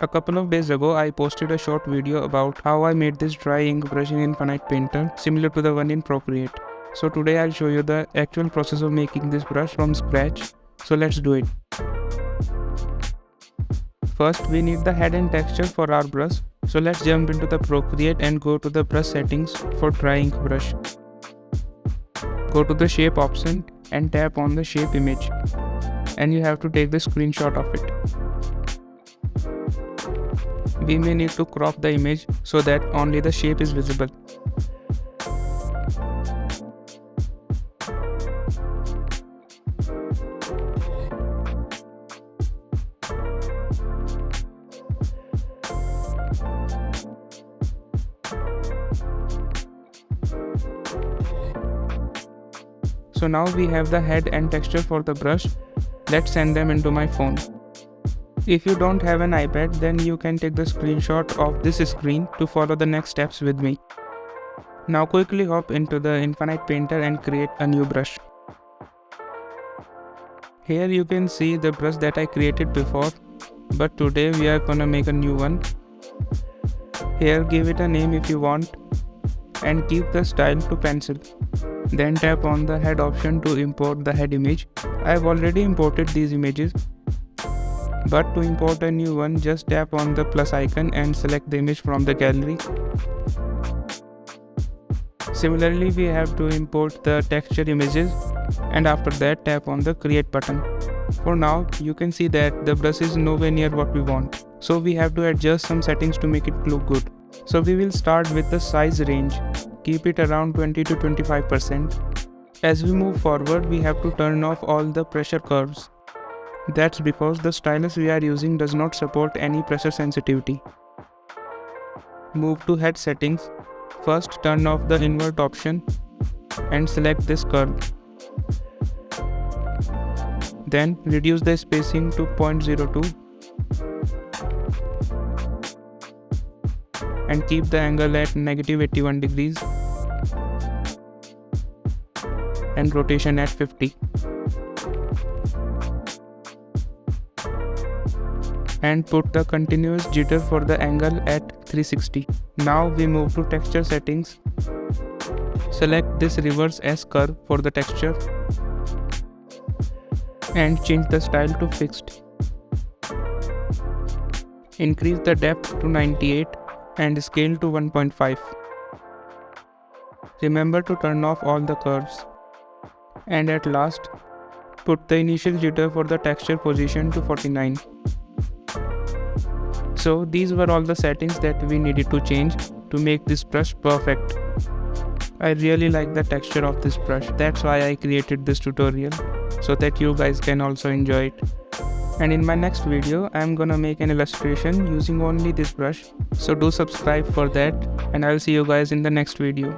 A couple of days ago, I posted a short video about how I made this dry ink brush in Infinite Painter, similar to the one in Procreate. So today I'll show you the actual process of making this brush from scratch. So let's do it. First, we need the head and texture for our brush. So let's jump into the Procreate and go to the brush settings for dry ink brush. Go to the shape option and tap on the shape image. And you have to take the screenshot of it. We may need to crop the image so that only the shape is visible. So now we have the head and texture for the brush. Let's send them into my phone. If you don't have an iPad, then you can take the screenshot of this screen to follow the next steps with me. Now quickly hop into the Infinite Painter and create a new brush. Here you can see the brush that I created before, but today we are gonna make a new one. Here give it a name if you want and keep the style to pencil. Then tap on the head option to import the head image. I have already imported these images. But to import a new one, just tap on the plus icon and select the image from the gallery. Similarly, we have to import the texture images and after that tap on the create button. For now, you can see that the brush is nowhere near what we want. So we have to adjust some settings to make it look good. So we will start with the size range. Keep it around 20 to 25%. As we move forward, we have to turn off all the pressure curves. That's because the stylus we are using does not support any pressure sensitivity. Move to head settings. First turn off the invert option and select this curve. Then reduce the spacing to 0.02 and keep the angle at -81 degrees and rotation at 50. And put the continuous jitter for the angle at 360. Now we move to texture settings. Select this reverse S curve for the texture and change the style to fixed. Increase the depth to 98 and scale to 1.5. Remember to turn off all the curves. And at last, put the initial jitter for the texture position to 49. So these were all the settings that we needed to change to make this brush perfect. I really like the texture of this brush. That's why I created this tutorial, so that you guys can also enjoy it. And in my next video, I'm gonna make an illustration using only this brush. So do subscribe for that, and I'll see you guys in the next video.